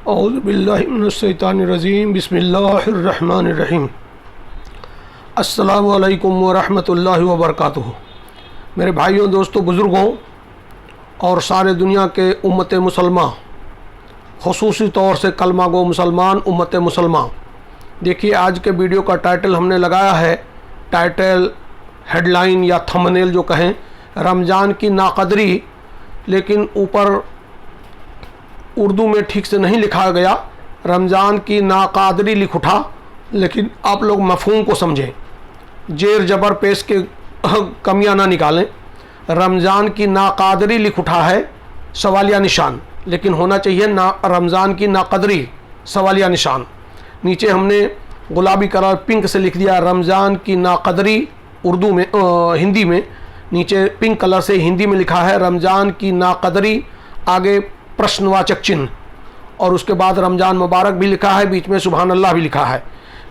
اعوذ باللہ من الشیطان الرجیم بسم اللہ الرحمن الرحیم السلام علیکم ورحمۃ اللہ وبرکاتہ۔ میرے بھائیوں، دوستوں، بزرگوں اور سارے دنیا کے امت مسلمہ، خصوصی طور سے کلمہ گو مسلمان امت مسلمہ، دیکھیے آج کے ویڈیو کا ٹائٹل ہم نے لگایا ہے، ٹائٹل ہیڈ لائن یا تھمبنیل جو کہیں، رمضان کی ناقدری، لیکن اوپر اردو میں ٹھیک سے نہیں لکھا گیا، رمضان کی ناقادری لکھ اٹھا، لیکن آپ لوگ مفہوم کو سمجھیں، زیر جبر پیش کے کمیاں نہ نکالیں۔ رمضان کی ناقادری لکھ اٹھا ہے سوالیہ نشان، لیکن ہونا چاہیے رمضان کی ناقدری سوالیہ نشان۔ نیچے ہم نے گلابی کلر پنک سے لکھ دیا رمضان کی ناقدری، اردو میں ہندی میں نیچے پنک کلر سے ہندی میں لکھا ہے رمضان کی ناقدری، آگے پرشن واچک چنھ، اور اس کے بعد رمضان مبارک بھی لکھا ہے، بیچ میں سبحان اللہ بھی لکھا ہے۔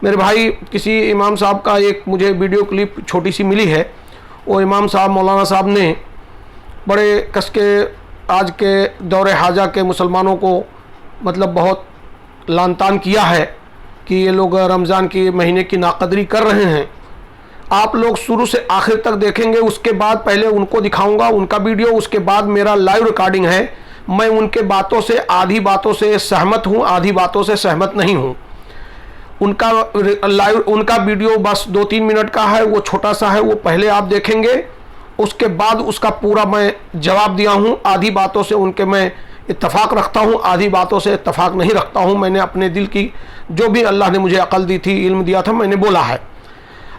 میرے بھائی، کسی امام صاحب کا ایک مجھے ویڈیو کلپ چھوٹی سی ملی ہے، وہ امام صاحب مولانا صاحب نے بڑے کس کے آج کے دور حاجہ کے مسلمانوں کو مطلب بہت لعن طعن کیا ہے کہ یہ لوگ رمضان کے مہینے کی ناقدری کر رہے ہیں۔ آپ لوگ شروع سے آخر تک دیکھیں گے، اس کے بعد پہلے ان کو دکھاؤں گا ان کا ویڈیو، اس کے بعد میرا لائیو ریکارڈنگ ہے۔ میں ان کے باتوں سے آدھی باتوں سے سہمت ہوں، آدھی باتوں سے سہمت نہیں ہوں۔ ان کا ویڈیو بس 2-3 منٹ کا ہے، وہ چھوٹا سا ہے، وہ پہلے آپ دیکھیں گے، اس کے بعد اس کا پورا میں جواب دیا ہوں۔ آدھی باتوں سے ان کے میں اتفاق رکھتا ہوں، آدھی باتوں سے اتفاق نہیں رکھتا ہوں۔ میں نے اپنے دل کی جو بھی اللہ نے مجھے عقل دی تھی، علم دیا تھا، میں نے بولا ہے۔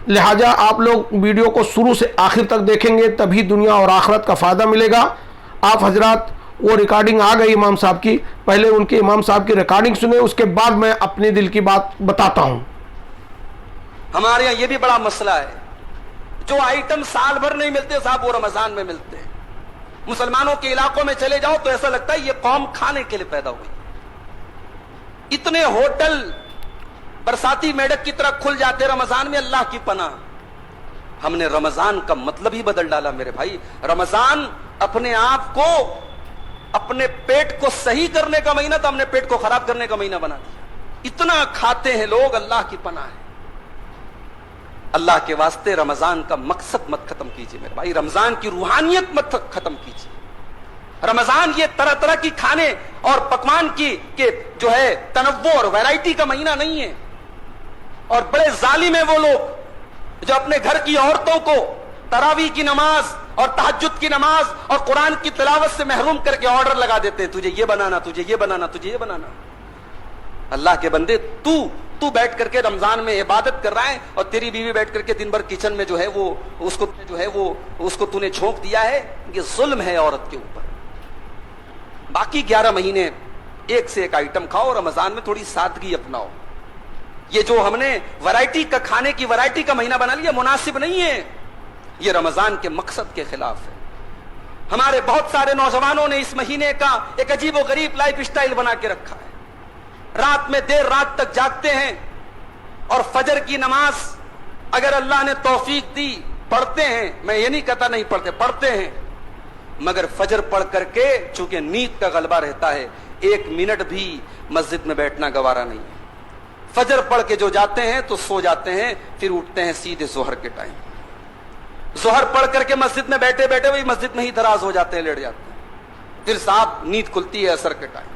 لہٰذا آپ لوگ ویڈیو کو شروع سے آخر تک دیکھیں گے، تبھی دنیا اور آخرت کا فائدہ ملے گا۔ آپ حضرات، وہ ریکارڈنگ آ گئی امام صاحب کی، پہلے ان کے امام صاحب کی ریکارڈنگ سنیں، اس کے بعد میں اپنے دل کی بات بتاتا ہوں۔ ہمارے یہاں یہ بھی بڑا مسئلہ ہے، جو آئٹم سال بھر نہیں ملتے صاحب، وہ رمضان میں ملتے ہیں۔ مسلمانوں کے علاقوں میں چلے جاؤ تو ایسا لگتا ہے یہ قوم کھانے کے لیے پیدا ہوئی۔ اتنے ہوٹل برساتی میڈک کی طرح کھل جاتے رمضان میں، اللہ کی پناہ۔ ہم نے رمضان کا مطلب ہی بدل ڈالا میرے بھائی۔ رمضان اپنے آپ کو، اپنے پیٹ کو صحیح کرنے کا مہینہ تھا، ہم نے پیٹ کو خراب کرنے کا مہینہ بنا دیا۔ اتنا کھاتے ہیں لوگ، اللہ کی پناہ ہے۔ اللہ کے واسطے رمضان کا مقصد مت ختم کیجیے میرے بھائی، رمضان کی روحانیت مت ختم کیجیے۔ رمضان یہ طرح طرح کی کھانے اور پکوان کی کہ جو ہے تنوع اور ویرائٹی کا مہینہ نہیں ہے۔ اور بڑے ظالم ہیں وہ لوگ جو اپنے گھر کی عورتوں کو تراویح کی نماز اور تہجد کی نماز اور قرآن کی تلاوت سے محروم کر کے آرڈر لگا دیتے ہیں، تجھے یہ بنانا، تجھے یہ بنانا، تجھے یہ بنانا۔ اللہ کے بندے، تو بیٹھ کر کے رمضان میں عبادت کر رہا ہے، اور تیری بیوی بیٹھ کر کے دن بھر کچن میں جو ہے وہ اس کو تو نے جھونک دیا ہے۔ یہ ظلم ہے عورت کے اوپر۔ باقی 11 مہینے ایک سے ایک آئٹم کھاؤ، رمضان میں تھوڑی سادگی اپناؤ۔ یہ جو ہم نے ورائٹی کا کھانے کی ورائٹی کا مہینہ بنا لیا، مناسب نہیں ہے، یہ رمضان کے مقصد کے خلاف ہے۔ ہمارے بہت سارے نوجوانوں نے اس مہینے کا ایک عجیب و غریب لائف سٹائل بنا کے رکھا ہے۔ رات میں دیر رات تک جاگتے ہیں، اور فجر کی نماز اگر اللہ نے توفیق دی پڑھتے ہیں، میں یہ نہیں کہتا نہیں پڑھتے، پڑھتے ہیں، مگر فجر پڑھ کر کے چونکہ نیند کا غلبہ رہتا ہے، 1 منٹ بھی مسجد میں بیٹھنا گوارا نہیں ہے۔ فجر پڑھ کے جو جاتے ہیں تو سو جاتے ہیں، پھر اٹھتے ہیں سیدھے ظہر کے ٹائم۔ ظہر پڑھ کر کے مسجد میں بیٹھے بیٹھے وہی مسجد میں ہی دراز ہو جاتے ہیں، لیٹ جاتے ہیں، پھر صاحب نیند کھلتی ہے عصر کے ٹائم۔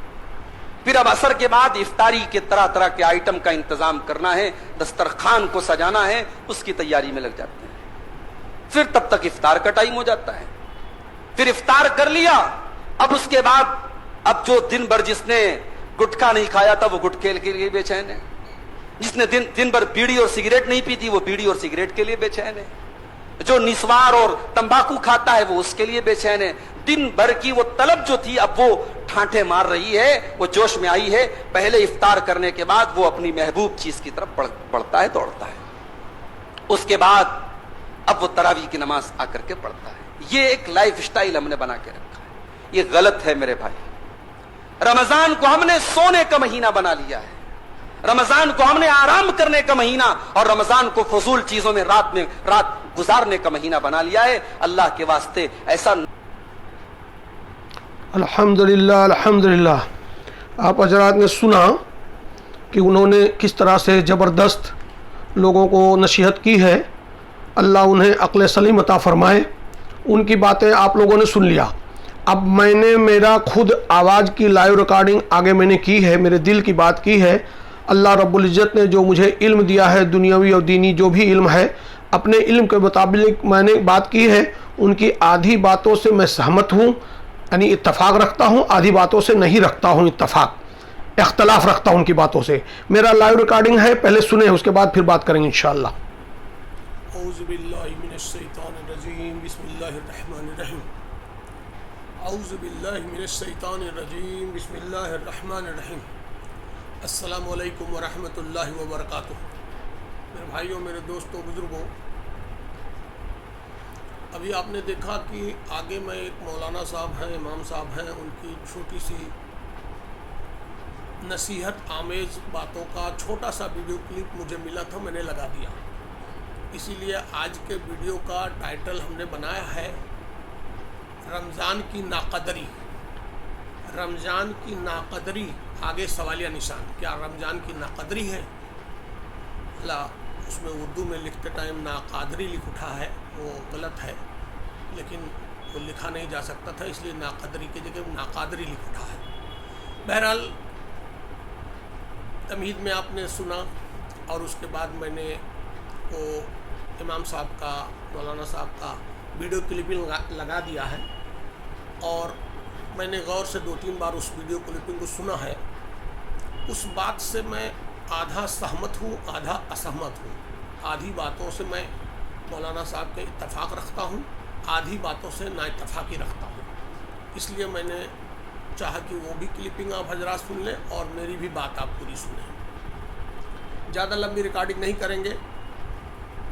پھر اب عصر کے بعد افطاری کے طرح طرح کے آئٹم کا انتظام کرنا ہے، دسترخوان کو سجانا ہے، اس کی تیاری میں لگ جاتے ہیں۔ پھر تب تک افطار کا ٹائم ہو جاتا ہے۔ پھر افطار کر لیا، اب اس کے بعد اب جو دن بھر جس نے گٹکا نہیں کھایا تھا وہ گٹکے کے لیے بے چین ہے، جس نے دن بھر بیڑی اور سگریٹ نہیں پی تھی وہ بیڑی اور سگریٹ کے لیے بے چین ہے، جو نسوار اور تمباکو کھاتا ہے وہ اس کے لیے بے چین ہے۔ دن بھر کی وہ طلب جو تھی اب وہ ٹھانٹے مار رہی ہے، وہ جوش میں آئی ہے۔ پہلے افطار کرنے کے بعد وہ اپنی محبوب چیز کی طرف بڑھتا ہے، دوڑتا ہے۔ اس کے بعد اب وہ تراویح کی نماز آ کر کے پڑھتا ہے۔ یہ ایک لائف سٹائل ہم نے بنا کے رکھا ہے، یہ غلط ہے میرے بھائی۔ رمضان کو ہم نے سونے کا مہینہ بنا لیا ہے، رمضان کو ہم نے آرام کرنے کا مہینہ اور رمضان کو فضول چیزوں میں رات گزارنے کا مہینہ بنا لیا ہے۔ اللہ کے واسطے ایسا الحمدللہ الحمدللہ آپ حضرات نے سنا کہ انہوں نے کس طرح سے زبردست لوگوں کو نصیحت کی ہے. اللہ انہیں عقل سلیم عطا فرمائے. ان کی باتیں آپ لوگوں نے سن لیا. اب میں نے میرا خود آواز کی لائیو ریکارڈنگ آگے میں نے کی ہے, میرے دل کی بات کی ہے. اللہ رب العزت نے جو مجھے علم دیا ہے, دنیاوی اور دینی جو بھی علم ہے, اپنے علم کے مطابق میں نے بات کی ہے. ان کی آدھی باتوں سے میں سہمت ہوں, یعنی اتفاق رکھتا ہوں, آدھی باتوں سے نہیں رکھتا ہوں اتفاق, اختلاف رکھتا ہوں ان کی باتوں سے. میرا لائیو ریکارڈنگ ہے, پہلے سنیں, اس کے بعد پھر بات کریں گے انشاءاللہ. اعوذ باللہ من الشیطان الرجیم, بسم اللہ الرحمن الرحیم. اعوذ باللہ من الشیطان الرجیم, بسم اللہ الرحمن الرحیم. السلام علیکم ورحمۃ اللہ وبرکاتہ. میرے بھائیوں, میرے دوستوں, بزرگوں, ابھی آپ نے دیکھا کہ آگے میں ایک مولانا صاحب ہیں, امام صاحب ہیں, ان کی چھوٹی سی نصیحت آمیز باتوں کا چھوٹا سا ویڈیو کلپ مجھے ملا تھا, میں نے لگا دیا. اسی لیے آج کے ویڈیو کا ٹائٹل ہم نے بنایا ہے رمضان کی ناقدری. رمضان کی ناقدری, آگے سوالیہ نشان, کیا رمضان کی ناقدری ہے؟ اللہ, اس میں اردو میں لکھتے ٹائم ناقادری لکھ اٹھا ہے, وہ غلط ہے, لیکن وہ لکھا نہیں جا سکتا تھا, اس لیے ناقدری کی جگہ ناقادری لکھ اٹھا ہے. بہرحال تمہید میں آپ نے سنا, اور اس کے بعد میں نے وہ امام صاحب کا, مولانا صاحب کا ویڈیو کلپنگ لگا دیا ہے, اور میں نے غور سے 2-3 بار اس ویڈیو کلپنگ کو سنا ہے. اس بات سے میں آدھا سہمت ہوں, آدھا اسہمت ہوں. آدھی باتوں سے میں مولانا صاحب کے اتفاق رکھتا ہوں, آدھی باتوں سے نا اتفاقی رکھتا ہوں. اس لیے میں نے چاہا کہ وہ بھی کلپنگ آپ حضرات سن لیں اور میری بھی بات آپ پوری سنیں. زیادہ لمبی ریکارڈنگ نہیں کریں گے.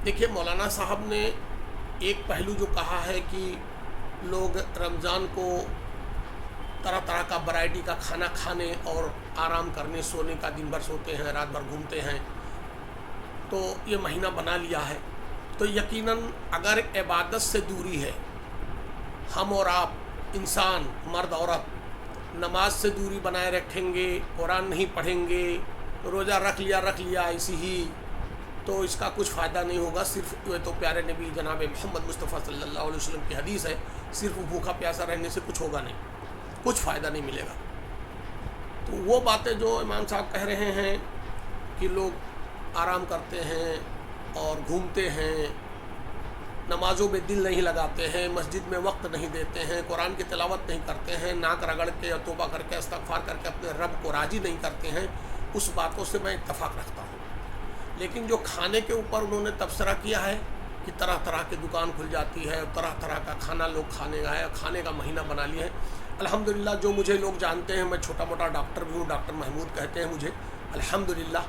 دیکھیے, مولانا صاحب نے ایک پہلو جو کہا ہے کہ لوگ رمضان کو طرح طرح کا ورائٹی کا کھانا کھانے اور آرام کرنے, سونے کا, دن بھر سوتے ہیں, رات بھر گھومتے ہیں, تو یہ مہینہ بنا لیا ہے. تو یقیناً اگر عبادت سے دوری ہے, ہم اور آپ انسان, مرد عورت, نماز سے دوری بنائے رکھیں گے, قرآن نہیں پڑھیں گے, روزہ رکھ لیا ایسی ہی, تو اس کا کچھ فائدہ نہیں ہوگا. صرف یہ تو پیارے نبی جناب محمد مصطفیٰ صلی اللہ علیہ وسلم کی حدیث ہے, صرف بھوکا پیاسا رہنے سے کچھ ہوگا نہیں, کچھ فائدہ نہیں ملے گا. تو وہ باتیں جو امام صاحب کہہ رہے ہیں کہ لوگ آرام کرتے ہیں اور گھومتے ہیں, نمازوں میں دل نہیں لگاتے ہیں, مسجد میں وقت نہیں دیتے ہیں, قرآن کی تلاوت نہیں کرتے ہیں, ناک رگڑ کے یا توبہ کر کے استغفار کر کے اپنے رب کو راضی نہیں کرتے ہیں, اس باتوں سے میں اتفاق رکھتا ہوں. لیکن جو کھانے کے اوپر انہوں نے تبصرہ کیا ہے کہ طرح طرح کی دکان کھل جاتی ہے, طرح طرح کا کھانا لوگ کھانے کا ہے, کھانے کا مہینہ بنا لیا ہے. الحمدللہ جو مجھے لوگ جانتے ہیں, میں چھوٹا موٹا ڈاکٹر بھی ہوں, ڈاکٹر محمود کہتے ہیں مجھے, الحمدللہ.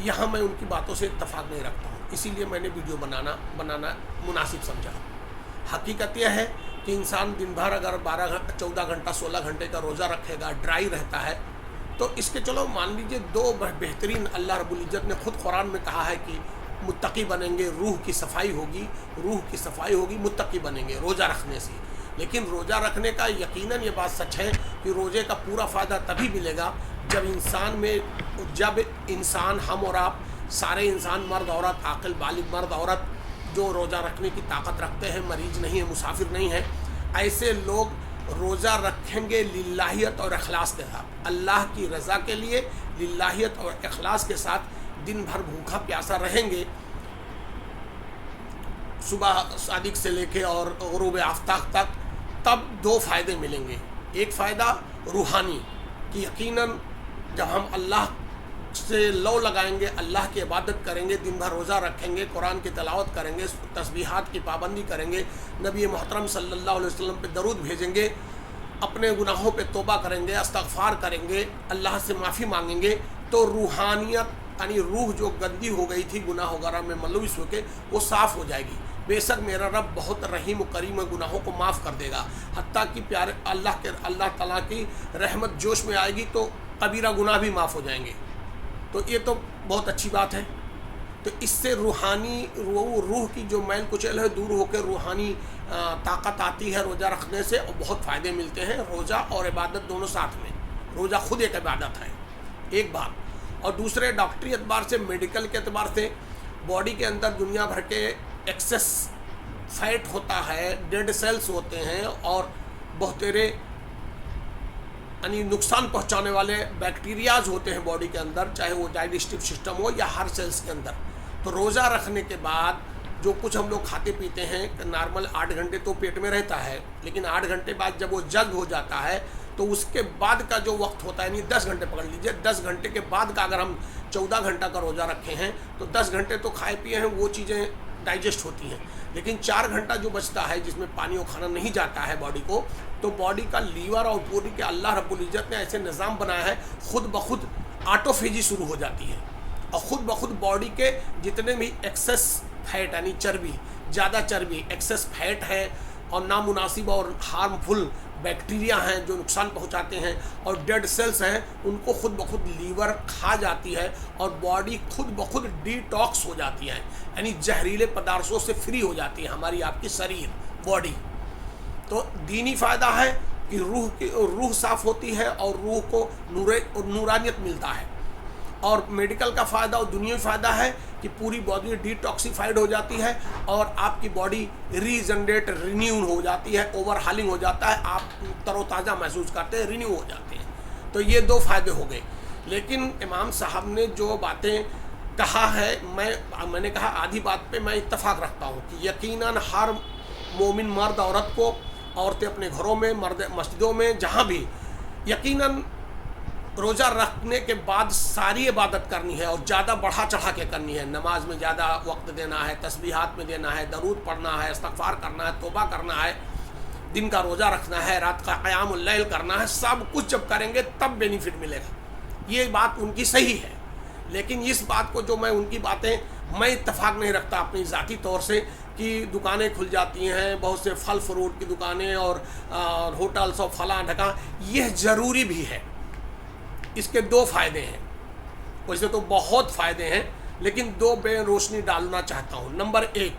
یہاں میں ان کی باتوں سے اتفاق نہیں رکھتا ہوں, اسی لیے میں نے ویڈیو بنانا مناسب سمجھا. حقیقت یہ ہے کہ انسان دن بھر اگر 14 گھنٹہ 16 گھنٹے کا روزہ رکھے گا, ڈرائی رہتا ہے, تو اس کے چلو مان لیجئے 2 بہترین اللہ رب العزت نے خود قرآن میں کہا ہے کہ متقی بنیں گے, روح کی صفائی ہوگی, متقی بنیں گے روزہ رکھنے سے. لیکن روزہ رکھنے کا یقیناً یہ بات سچ ہے کہ روزے کا پورا فائدہ تبھی ملے گا جب انسان ہم اور آپ سارے انسان, مرد عورت, عاقل بالغ مرد عورت جو روزہ رکھنے کی طاقت رکھتے ہیں, مریض نہیں ہیں, مسافر نہیں ہیں, ایسے لوگ روزہ رکھیں گے للہیت اور اخلاص کے ساتھ, اللہ کی رضا کے لیے للہیت اور اخلاص کے ساتھ دن بھر بھوکا پیاسا رہیں گے, صبح صادق سے لے کے اور غروب آفتاب تک. تب 2 فائدے ملیں گے. ایک فائدہ روحانی کہ یقیناً جب ہم اللہ سے لو لگائیں گے, اللہ کی عبادت کریں گے, دن بھر روزہ رکھیں گے, قرآن کی تلاوت کریں گے, تسبیحات کی پابندی کریں گے, نبی محترم صلی اللہ علیہ وسلم پہ درود بھیجیں گے, اپنے گناہوں پہ توبہ کریں گے, استغفار کریں گے, اللہ سے معافی مانگیں گے, تو روحانیت یعنی روح جو گندی ہو گئی تھی گناہ وغیرہ میں ملوث ہو کے, وہ صاف ہو جائے گی. بے شک میرا رب بہت رحیم و کریم گناہوں کو معاف کر دے گا. حتیٰ کہ پیارے اللہ تعالیٰ کی رحمت جوش میں آئے گی تو کبیرہ گناہ بھی معاف ہو جائیں گے. تو یہ تو بہت اچھی بات ہے. تو اس سے روحانی روح کی جو میل کچیل ہے دور ہو کے روحانی طاقت آتی ہے روزہ رکھنے سے, اور بہت فائدے ملتے ہیں. روزہ اور عبادت دونوں ساتھ میں, روزہ خود ایک عبادت ہے، ایک بات. اور دوسرے ڈاکٹری اعتبار سے، میڈیکل کے اعتبار سے باڈی کے اندر دنیا بھر کے ایکسس فیٹ ہوتا ہے، ڈیڈ سیلز ہوتے ہیں اور بہترے یعنی نقصان پہنچانے والے بیکٹیریاز ہوتے ہیں باڈی کے اندر، چاہے وہ ڈائجسٹو سسٹم ہو یا ہر سیلز کے اندر. تو روزہ رکھنے کے بعد جو کچھ ہم لوگ کھاتے پیتے ہیں نارمل 8 گھنٹے تو پیٹ میں رہتا ہے، لیکن 8 گھنٹے بعد جب وہ جذب ہو جاتا ہے تو اس کے بعد کا جو وقت ہوتا ہے، یعنی 10 گھنٹے پکڑ لیجئے، 10 گھنٹے کے بعد کا اگر ہم 14 گھنٹہ کا روزہ رکھے ہیں تو 10 گھنٹے تو کھائے پیے ہیں، وہ چیزیں ڈائجسٹ ہوتی ہیں. لیکن 4 گھنٹہ جو بچتا ہے جس میں پانی اور کھانا نہیں جاتا ہے باڈی کو، تو باڈی کا لیور اور باڈی کے اللہ رب العزت نے ایسے نظام بنایا ہے، خود بخود آٹوفیجی شروع ہو جاتی ہے اور خود بخود باڈی کے جتنے بھی ایکسس فیٹ یعنی چربی، زیادہ چربی، ایکسس فیٹ ہے اور نامناسب اور ہارمفل بیکٹیریا ہیں جو نقصان پہنچاتے ہیں اور ڈیڈ سیلز ہیں، ان کو خود بخود لیور کھا جاتی ہے اور باڈی خود بخود ڈی ٹاکس ہو جاتی ہے، یعنی زہریلے پدارثوں سے فری ہو جاتی ہے ہماری آپ کی شریر باڈی. تو دینی فائدہ ہے کہ روح صاف ہوتی ہے اور روح کو نورانیت ملتا ہے. اور میڈیکل کا فائدہ اور دنیاوی فائدہ ہے کہ پوری باڈی ڈی ٹاکسیفائڈ ہو جاتی ہے اور آپ کی باڈی ریجنریٹ رینیو ہو جاتی ہے، اوور ہالنگ ہو جاتا ہے، آپ تر و تازہ محسوس کرتے ہیں، رینیو ہو جاتے ہیں. تو یہ 2 فائدے ہو گئے. لیکن امام صاحب نے جو باتیں کہا ہے، میں نے کہا آدھی بات پہ میں اتفاق رکھتا ہوں کہ یقیناً ہر مومن مرد عورت کو، عورتیں اپنے گھروں میں، مرد مسجدوں میں، جہاں بھی یقیناً روزہ رکھنے کے بعد ساری عبادت کرنی ہے اور زیادہ بڑھا چڑھا کے کرنی ہے. نماز میں زیادہ وقت دینا ہے، تسبیحات میں دینا ہے، درود پڑھنا ہے، استغفار کرنا ہے، توبہ کرنا ہے، دن کا روزہ رکھنا ہے، رات کا قیام اللیل کرنا ہے. سب کچھ جب کریں گے تب بینیفٹ ملے گا. یہ بات ان کی صحیح ہے. لیکن اس بات کو جو میں ان کی باتیں میں اتفاق نہیں رکھتا اپنی ذاتی طور سے کہ دکانیں کھل جاتی ہیں، بہت سے پھل فروٹ کی دکانیں اور ہوٹلس اور فلاں ڈھکاں، یہ ضروری بھی ہے. اس کے 2 فائدے ہیں، ویسے تو بہت فائدے ہیں لیکن 2 بے روشنی ڈالنا چاہتا ہوں. نمبر 1،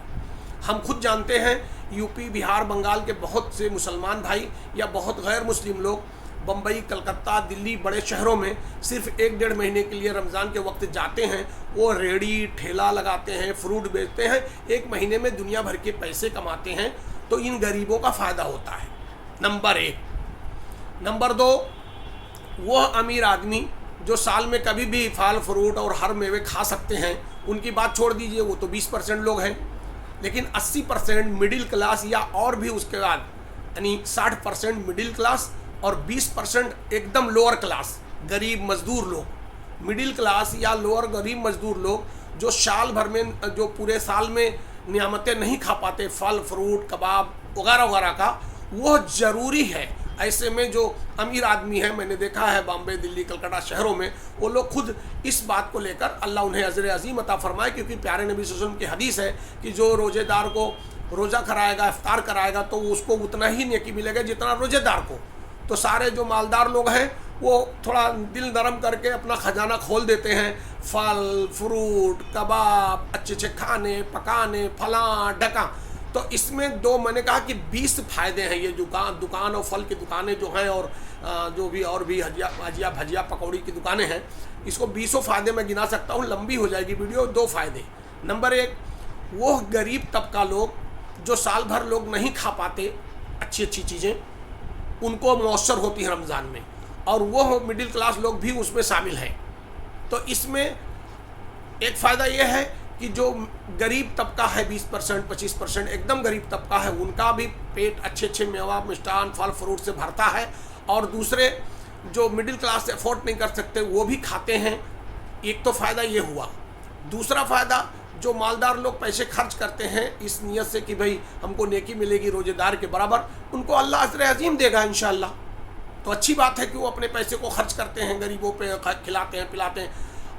ہم خود جانتے ہیں یو پی، بہار، بنگال کے بہت سے مسلمان بھائی یا بہت غیر مسلم لوگ بمبئی، کلکتہ، دلی، بڑے شہروں میں صرف 1-1.5 مہینے کے لیے رمضان کے وقت جاتے ہیں. وہ ریڑھی ٹھیلا لگاتے ہیں، فروٹ بیچتے ہیں، 1 مہینے میں دنیا بھر کے پیسے کماتے ہیں. تو ان غریبوں کا فائدہ ہوتا ہے، نمبر 1. نمبر 2، وہ امیر آدمی جو سال میں کبھی بھی پھل فروٹ اور ہر میوے کھا سکتے ہیں، ان کی بات چھوڑ دیجئے، وہ تو 20% لوگ ہیں. لیکن 80% مڈل کلاس یا اور بھی اس کے بعد یعنی 60% مڈل کلاس اور 20% ایک دم لوور کلاس غریب مزدور لوگ. مڈل کلاس یا لوور غریب مزدور لوگ جو سال بھر میں، جو پورے سال میں نعمتیں نہیں کھا پاتے، پھل فروٹ کباب وغیرہ وغیرہ کا، وہ ضروری ہے. ایسے میں جو امیر آدمی ہے، میں نے دیکھا ہے بامبے، دلی، کلکتہ شہروں میں، وہ لوگ خود اس بات کو لے کر اللہ انہیں اجر عظیم عطا فرمائے، کیونکہ پیارے نبی صلی اللہ علیہ وسلم کی حدیث ہے کہ جو روزے دار کو روزہ کرائے گا، افطار کرائے گا، تو اس کو اتنا ہی نیکی ملے گا جتنا روزے دار کو. تو سارے جو مالدار لوگ ہیں وہ تھوڑا دل نرم کر کے اپنا خزانہ کھول دیتے ہیں، پھل فروٹ کباب، اچھے اچھے کھانے پکانے، فلاں ڈھکاں. تو اس میں 2، میں نے کہا کہ 20 فائدے ہیں. یہ دکان اور پھل کی دکانیں جو ہیں اور جو بھی اور بھی ہجیا بھجیا پکوڑی کی دکانیں ہیں، اس کو 20 فائدے میں گنا سکتا ہوں، لمبی ہو جائے گی ویڈیو. 2 فائدے. نمبر 1، وہ غریب طبقہ لوگ جو سال بھر لوگ نہیں کھا پاتے اچھی اچھی چیزیں، ان کو مؤثر ہوتی ہیں رمضان میں، اور وہ مڈل کلاس لوگ بھی اس میں شامل ہیں. تو اس میں ایک فائدہ یہ ہے کہ جو غریب طبقہ ہے 20% 25% ایک دم غریب طبقہ ہے، ان کا بھی پیٹ اچھے اچھے میوہ مشٹان پھل فروٹ سے بھرتا ہے، اور دوسرے جو مڈل کلاس افورڈ نہیں کر سکتے وہ بھی کھاتے ہیں. ایک تو فائدہ یہ ہوا. دوسرا فائدہ، جو مالدار لوگ پیسے خرچ کرتے ہیں اس نیت سے کہ بھئی ہم کو نیکی ملے گی روزے دار کے برابر، ان کو اللہ اجر عظیم دے گا انشاءاللہ. تو اچھی بات ہے کہ وہ اپنے پیسے کو خرچ کرتے ہیں، غریبوں پہ کھلاتے ہیں پلاتے ہیں.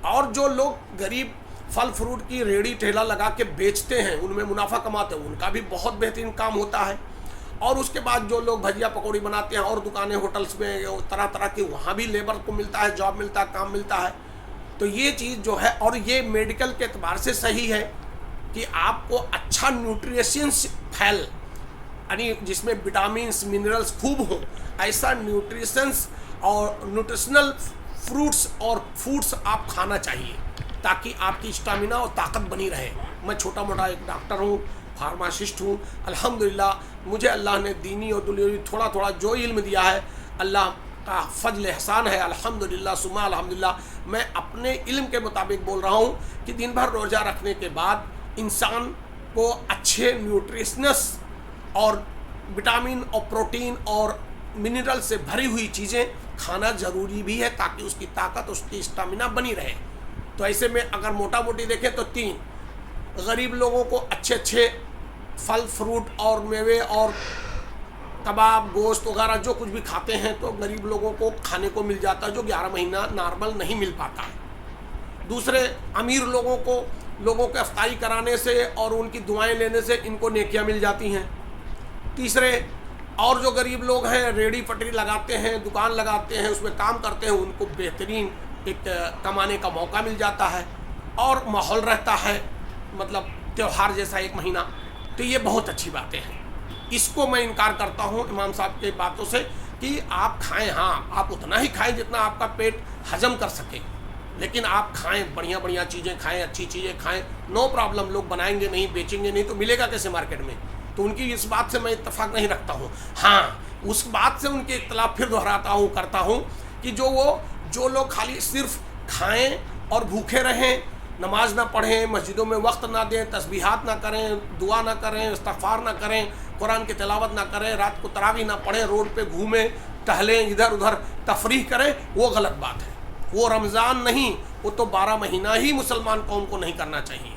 اور جو لوگ غریب پھل فروٹ کی ریڑھی ٹھیلا لگا کے بیچتے ہیں، ان میں منافع کماتے ہیں، ان کا بھی بہت بہترین کام ہوتا ہے. اور اس کے بعد جو لوگ بھجیا پکوڑی بناتے ہیں اور دکانیں ہوٹلس میں طرح طرح کی، وہاں بھی لیبر کو ملتا ہے، جاب ملتا ہے، کام ملتا ہے. تو یہ چیز جو ہے، اور یہ میڈیکل کے اعتبار سے صحیح ہے کہ آپ کو اچھا نیوٹریشنس پھل، یعنی جس میں وٹامنس منرلز خوب ہوں، ایسا نیوٹریشنس اور نیوٹریشنل فروٹس اور فوڈس آپ کھانا چاہیے تاکہ آپ کی اسٹیمنا اور طاقت بنی رہے. میں چھوٹا موٹا ایک ڈاکٹر ہوں, فارماسسٹ ہوں. الحمدللہ مجھے اللہ نے دینی اور دنیاوی تھوڑا تھوڑا جو علم دیا ہے اللہ کا فضل احسان ہے. الحمدللہ ثم الحمدللہ. میں اپنے علم کے مطابق بول رہا ہوں کہ دن بھر روزہ رکھنے کے بعد انسان کو اچھے نیوٹریشنس اور وٹامن اور پروٹین اور منرل سے بھری ہوئی چیزیں کھانا ضروری بھی ہے تاکہ اس کی طاقت, اس کی اسٹیمنا بنی رہے. تو ایسے میں اگر موٹا موٹی دیکھیں تو 3 غریب لوگوں کو اچھے اچھے پھل فروٹ اور میوے اور کباب گوشت وغیرہ جو کچھ بھی کھاتے ہیں تو غریب لوگوں کو کھانے کو مل جاتا ہے جو 11 مہینہ نارمل نہیں مل پاتا ہے. دوسرے امیر لوگوں کو افطاری کرانے سے اور ان کی دعائیں لینے سے ان کو نیکیاں مل جاتی ہیں. تیسرے اور جو غریب لوگ ہیں ریڑھی پٹری لگاتے ہیں, دکان لگاتے ہیں, اس میں کام کرتے ہیں, ان کو بہترین ایک کمانے کا موقع مل جاتا ہے اور ماحول رہتا ہے مطلب تیوہار جیسا 1 مہینہ. تو یہ بہت اچھی باتیں ہیں. اس کو میں انکار کرتا ہوں امام صاحب کے باتوں سے کہ آپ کھائیں, ہاں آپ اتنا ہی کھائیں جتنا آپ کا پیٹ ہضم کر سکے, لیکن آپ کھائیں, بڑھیا چیزیں کھائیں, اچھی چیزیں کھائیں, نو پرابلم. لوگ بنائیں گے نہیں, بیچیں گے نہیں تو ملے گا کیسے مارکیٹ میں؟ تو ان کی اس بات سے میں اتفاق نہیں رکھتا ہوں. ہاں اس بات سے ان کے اختلاف پھر دہراتا کرتا ہوں کہ جو لوگ خالی صرف کھائیں اور بھوکے رہیں, نماز نہ پڑھیں, مسجدوں میں وقت نہ دیں, تسبیحات نہ کریں, دعا نہ کریں, استغفار نہ کریں, قرآن کی تلاوت نہ کریں, رات کو تراویح نہ پڑھیں, روڈ پہ گھومیں ٹہلیں, ادھر ادھر تفریح کریں, وہ غلط بات ہے. وہ رمضان نہیں, وہ تو 12 مہینہ ہی مسلمان قوم کو نہیں کرنا چاہیے.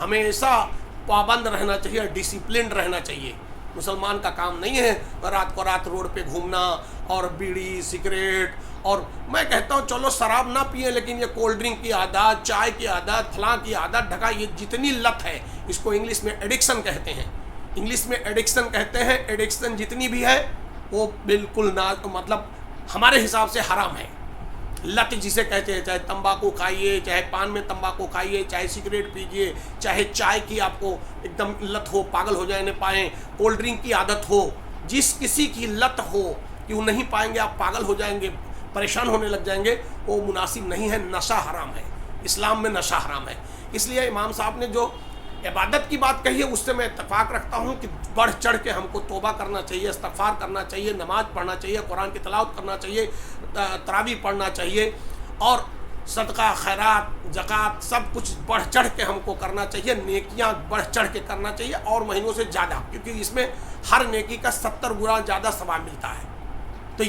ہمیشہ پابند رہنا چاہیے, ڈسپلنڈ رہنا چاہیے. مسلمان کا کام نہیں ہے رات کو رات روڈ پہ گھومنا اور بیڑی سگریٹ. اور میں کہتا ہوں چلو شراب نہ پئیں, لیکن یہ کولڈ ڈرنک کی عادت, چائے کی عادت, فلاں کی عادت, ڈھکا, یہ جتنی لت ہے اس کو انگلش میں ایڈکشن کہتے ہیں. انگلش میں ایڈکشن کہتے ہیں. ایڈکشن جتنی بھی ہے وہ بالکل مطلب ہمارے حساب سے حرام ہے. لت جسے کہتے ہیں, چاہے تمباکو کھائیے, چاہے پان میں تمباکو کھائیے, چاہے سگریٹ پیجیے, چاہے چائے کی آپ کو ایک دم لت ہو, پاگل ہو جائے نہ پائیں, کولڈ ڈرنک کی عادت ہو, جس کسی کی لت ہو کہ وہ نہیں پائیں گے, آپ پاگل ہو جائیں گے, پریشان ہونے لگ جائیں گے, وہ مناسب نہیں ہے. نشہ حرام ہے, اسلام میں نشہ حرام ہے. اس لیے امام صاحب نے جو عبادت کی بات کہی ہے اس سے میں اتفاق رکھتا ہوں کہ بڑھ چڑھ کے ہم کو توبہ کرنا چاہیے, استغفار کرنا چاہیے, نماز پڑھنا چاہیے, قرآن کی تلاوت کرنا چاہیے, تراویح پڑھنا چاہیے, اور صدقہ خیرات زکوٰۃ سب کچھ بڑھ چڑھ کے ہم کو کرنا چاہیے. نیکیاں بڑھ چڑھ کے کرنا چاہیے اور مہینوں سے زیادہ, کیونکہ اس میں ہر نیکی کا 70 گنا زیادہ ثواب ملتا ہے. تو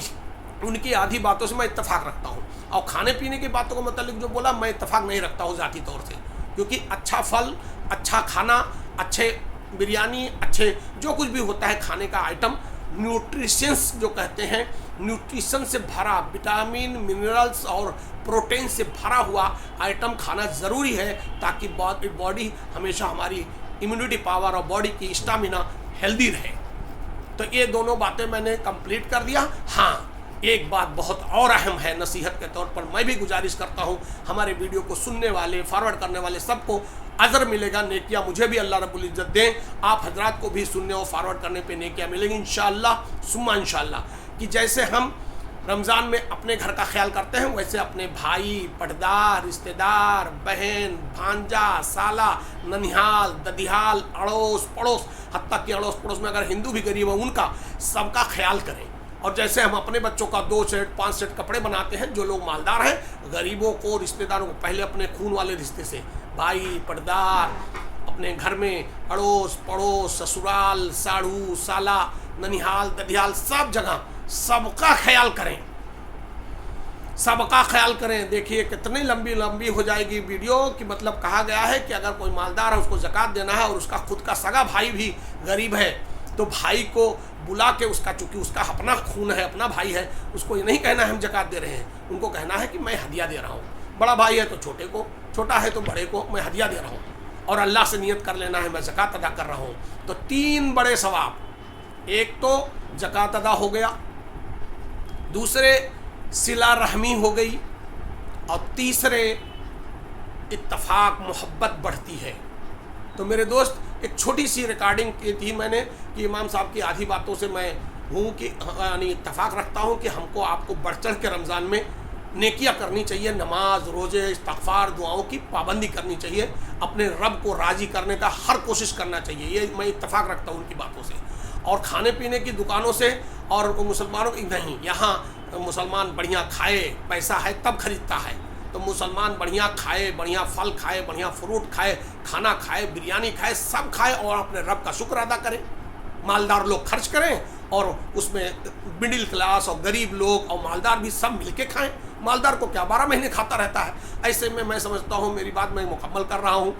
ان کی آدھی باتوں سے میں اتفاق رکھتا ہوں. اور کھانے پینے کی باتوں کو متعلق جو بولا میں اتفاق نہیں رکھتا ہوں ذاتی طور سے, کیونکہ اچھا پھل, اچھا کھانا, اچھے بریانی, اچھے جو کچھ بھی ہوتا ہے کھانے کا آئٹم, نیوٹریشنس جو کہتے ہیں, نیوٹریشن سے بھرا, وٹامن منرلس اور پروٹین سے بھرا ہوا آئٹم کھانا ضروری ہے تاکہ باڈی ہمیشہ ہماری امیونٹی پاور اور باڈی کی اسٹیمنا ہیلدی رہے. تو یہ دونوں باتیں میں نے کمپلیٹ کر دیا. ہاں ایک بات بہت اور اہم ہے, نصیحت کے طور پر میں بھی گزارش کرتا ہوں ہمارے ویڈیو کو سننے والے, فارورڈ کرنے والے سب کو اجر ملے گا, نیکیاں مجھے بھی اللہ رب العزت دیں, آپ حضرات کو بھی سننے اور فارورڈ کرنے پہ نیکیاں ملیں گی انشاءاللہ ثم انشاءاللہ. کہ جیسے ہم رمضان میں اپنے گھر کا خیال کرتے ہیں ویسے اپنے بھائی, پٹدار, رشتہ دار, بہن, بھانجا, سالہ, ننیحال, ددیحال, اڑوس پڑوس, حتیٰ کہ اڑوس پڑوس میں اگر ہندو بھی غریب ہیں ان کا سب کا خیال کریں. اور جیسے ہم اپنے بچوں کا 2 سیٹ 5 سیٹ کپڑے بناتے ہیں, جو لوگ مالدار ہیں غریبوں کو, رشتہ داروں کو پہلے اپنے خون والے رشتے سے, بھائی, پٹدار, اپنے گھر میں اڑوس پڑوس, سسرال, ساڑھو, سالہ, ننیحال, ددیحال, سب جگہ سب کا خیال کریں, سب کا خیال کریں. دیکھیے کتنی لمبی ہو جائے گی ویڈیو کہ مطلب کہا گیا ہے کہ اگر کوئی مالدار ہے اس کو زکوٰۃ دینا ہے اور اس کا خود کا سگا بھائی بھی غریب ہے تو بھائی کو بلا کے, اس کا چونکہ اس کا اپنا خون ہے, اپنا بھائی ہے, اس کو یہ نہیں کہنا ہے ہم زکوٰۃ دے رہے ہیں, ان کو کہنا ہے کہ میں ہدیہ دے رہا ہوں. بڑا بھائی ہے تو چھوٹے کو, چھوٹا ہے تو بڑے کو میں ہدیہ دے رہا ہوں, اور اللہ سے نیت کر لینا ہے میں زکوٰۃ ادا کر رہا ہوں. تو 3 بڑے ثواب, ایک تو زکوٰۃ ادا ہو گیا, دوسرے صلہ رحمی ہو گئی, اور تیسرے اتفاق محبت بڑھتی ہے. تو میرے دوست ایک چھوٹی سی ریکارڈنگ کی تھی میں نے کہ امام صاحب کی آدھی باتوں سے میں ہوں کہ یعنی اتفاق رکھتا ہوں کہ ہم کو آپ کو بڑھ چڑھ کے رمضان میں نیکیاں کرنی چاہیے، نماز، روزے، استغفار، دعاؤں کی پابندی کرنی چاہیے، اپنے رب کو راضی کرنے کا ہر کوشش کرنا چاہیے، یہ میں اتفاق رکھتا ہوں ان کی باتوں سے۔ اور کھانے پینے کی دکانوں سے اور مسلمانوں کی نہیں، یہاں مسلمان بڑھیا کھائے، پیسہ ہے تب خریدتا ہے، تو مسلمان بڑھیا کھائے، بڑھیا پھل کھائے، بڑھیا فروٹ کھائے، کھانا کھائے، بریانی کھائے، سب کھائے اور اپنے رب کا شکر ادا کریں۔ مالدار لوگ خرچ کریں اور اس میں مڈل کلاس اور غریب لوگ اور مالدار بھی سب مل کے کھائیں۔ مالدار کو کیا 12 مہینے کھاتا رہتا ہے۔ ایسے میں سمجھتا ہوں، میری بات میں مکمل کر رہا ہوں۔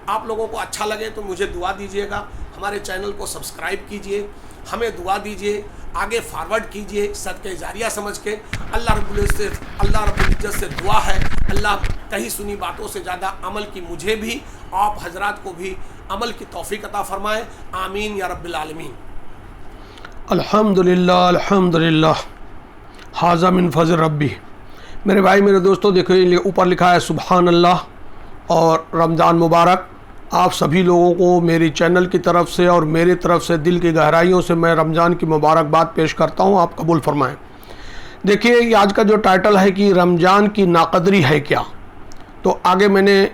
آپ لوگوں کو اچھا لگے تو مجھے دعا دیجیے گا، ہمارے چینل کو سبسکرائب کیجیے، ہمیں دعا دیجیے، آگے فارورڈ کیجیے صدقہ جاریہ سمجھ کے۔ اللہ رب العزت سے دعا ہے، اللہ کہیں سنی باتوں سے زیادہ عمل کی مجھے بھی، آپ حضرات کو بھی عمل کی توفیق عطا فرمائے، آمین یا رب العالمین۔ الحمدللہ الحمدللہ، ھذا من فضل ربی۔ میرے بھائی میرے دوستوں، دیکھیں اوپر لکھا ہے سبحان اللہ اور رمضان مبارک۔ آپ سبھی لوگوں کو میری چینل کی طرف سے اور میری طرف سے دل کی گہرائیوں سے میں رمضان کی مبارکباد پیش کرتا ہوں، آپ قبول فرمائیں۔ دیکھیے یہ آج کا جو ٹائٹل ہے کہ رمضان کی ناقدری ہے کیا، تو آگے میں نے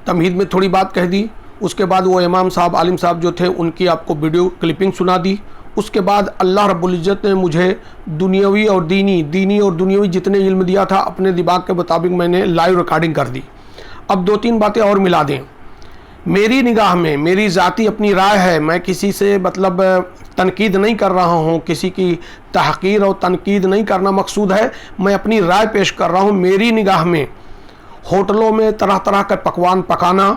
تمہید میں تھوڑی بات کہہ دی، اس کے بعد وہ امام صاحب عالم صاحب جو تھے ان کی آپ کو ویڈیو کلپنگ سنا دی، اس کے بعد اللہ رب العزت نے مجھے دنیاوی اور دینی اور دنیاوی جتنے علم دیا تھا اپنے دماغ کے مطابق میں نے لائیو ریکارڈنگ کر دی۔ اب 2-3 باتیں اور ملا دیں۔ میری نگاہ میں، میری ذاتی اپنی رائے ہے، میں کسی سے مطلب تنقید نہیں کر رہا ہوں، کسی کی تحقیر اور تنقید نہیں کرنا مقصود ہے، میں اپنی رائے پیش کر رہا ہوں۔ میری نگاہ میں ہوٹلوں میں طرح طرح کا پکوان پکانا،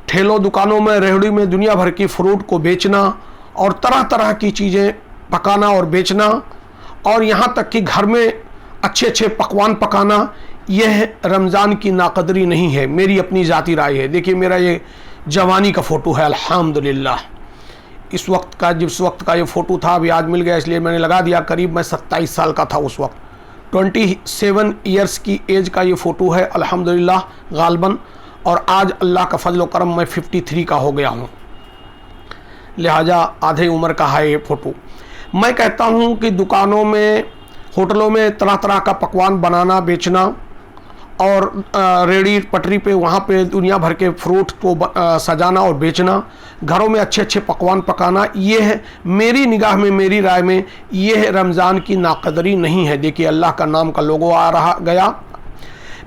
ٹھیلوں دکانوں میں، ریہڑی میں دنیا بھر کی فروٹ کو بیچنا اور طرح طرح کی چیزیں پکانا اور بیچنا، اور یہاں تک کہ گھر میں اچھے پکوان پکانا، یہ رمضان کی ناقدری نہیں ہے، میری اپنی ذاتی رائے ہے۔ دیکھیے میرا یہ جوانی کا فوٹو ہے، الحمدللہ جس وقت کا یہ فوٹو تھا، ابھی آج مل گیا اس لیے میں نے لگا دیا۔ قریب میں 27 سال کا تھا اس وقت، 27 ایئرس کی ایج کا یہ فوٹو ہے الحمدللہ غالباً، اور آج اللہ کا فضل و کرم میں 53 کا ہو گیا ہوں، لہٰذا آدھے عمر کا ہے یہ فوٹو۔ میں کہتا ہوں کہ دکانوں میں، ہوٹلوں میں طرح طرح کا پکوان بنانا، بیچنا، اور ریڑھی پٹری پہ وہاں پہ دنیا بھر کے فروٹ کو سجانا اور بیچنا، گھروں میں اچھے پکوان پکانا، یہ ہے میری نگاہ میں، میری رائے میں یہ رمضان کی ناقدری نہیں ہے۔ دیکھیے اللہ کا نام کا لوگو آ رہا گیا،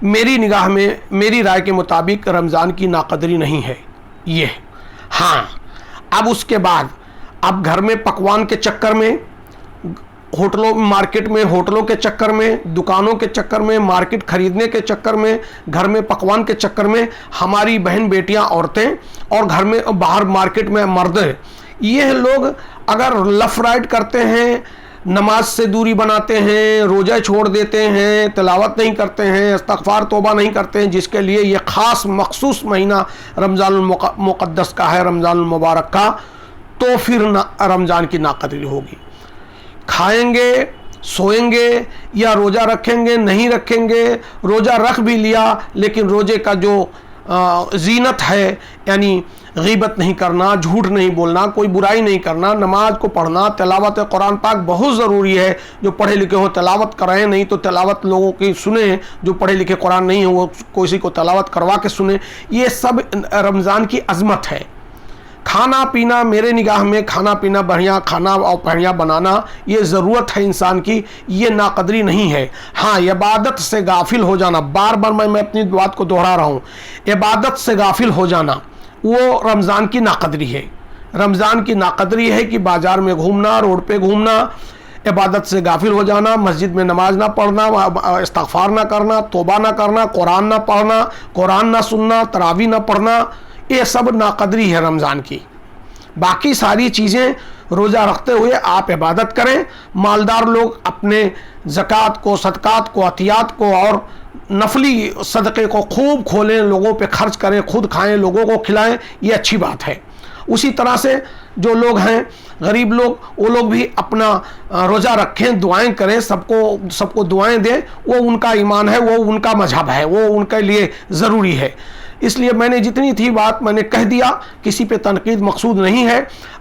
میری نگاہ میں، میری رائے کے مطابق رمضان کی ناقدری نہیں ہے یہ۔ ہاں اب اس کے بعد اب گھر میں پکوان کے چکر میں، ہوٹلوں مارکیٹ میں، ہوٹلوں کے چکر میں، دکانوں کے چکر میں، مارکیٹ خریدنے کے چکر میں، گھر میں پکوان کے چکر میں ہماری بہن بیٹیاں، عورتیں، اور گھر میں باہر مارکیٹ میں مرد، یہ لوگ اگر لف رائٹ کرتے ہیں، نماز سے دوری بناتے ہیں، روزہ چھوڑ دیتے ہیں، تلاوت نہیں کرتے ہیں، استغفار توبہ نہیں کرتے ہیں، جس کے لیے یہ خاص مخصوص مہینہ رمضان المقدس کا ہے، رمضان المبارک کا، تو پھر رمضان کی ناقدری ہوگی۔ کھائیں گے، سوئیں گے یا روزہ رکھیں گے، نہیں رکھیں گے، روزہ رکھ بھی لیا لیکن روزے کا جو زینت ہے، یعنی غیبت نہیں کرنا، جھوٹ نہیں بولنا، کوئی برائی نہیں کرنا، نماز کو پڑھنا، تلاوت قرآن پاک بہت ضروری ہے۔ جو پڑھے لکھے ہو تلاوت کرائیں، نہیں تو تلاوت لوگوں کی سنیں، جو پڑھے لکھے قرآن نہیں ہیں وہ کسی کو تلاوت کروا کے سنیں، یہ سب رمضان کی عظمت ہے۔ کھانا پینا، میرے نگاہ میں کھانا پینا، بڑھیا کھانا اور بڑھیا بنانا یہ ضرورت ہے انسان کی، یہ ناقدری نہیں ہے۔ ہاں عبادت سے غافل ہو جانا، بار بار میں اپنی بات کو دہرا رہا ہوں، عبادت سے غافل ہو جانا وہ رمضان کی ناقدری ہے۔ رمضان کی ناقدری ہے کہ بازار میں گھومنا، روڈ پہ گھومنا، عبادت سے غافل ہو جانا، مسجد میں نماز نہ پڑھنا، استغفار نہ کرنا، توبہ نہ کرنا، قرآن نہ پڑھنا، قرآن نہ سننا، تراویح نہ پڑھنا، یہ سب ناقدری ہے رمضان کی۔ باقی ساری چیزیں روزہ رکھتے ہوئے آپ عبادت کریں۔ مالدار لوگ اپنے زکوٰۃ کو، صدقات کو، عطیات کو اور نفلی صدقے کو خوب کھولیں، لوگوں پہ خرچ کریں، خود کھائیں، لوگوں کو کھلائیں، یہ اچھی بات ہے۔ اسی طرح سے جو لوگ ہیں غریب لوگ، وہ لوگ بھی اپنا روزہ رکھیں، دعائیں کریں، سب کو دعائیں دیں، وہ ان کا ایمان ہے، وہ ان کا مذہب ہے، وہ ان کے لیے ضروری ہے۔ اس لیے میں نے جتنی تھی بات میں نے کہہ دیا، کسی پہ تنقید مقصود نہیں ہے۔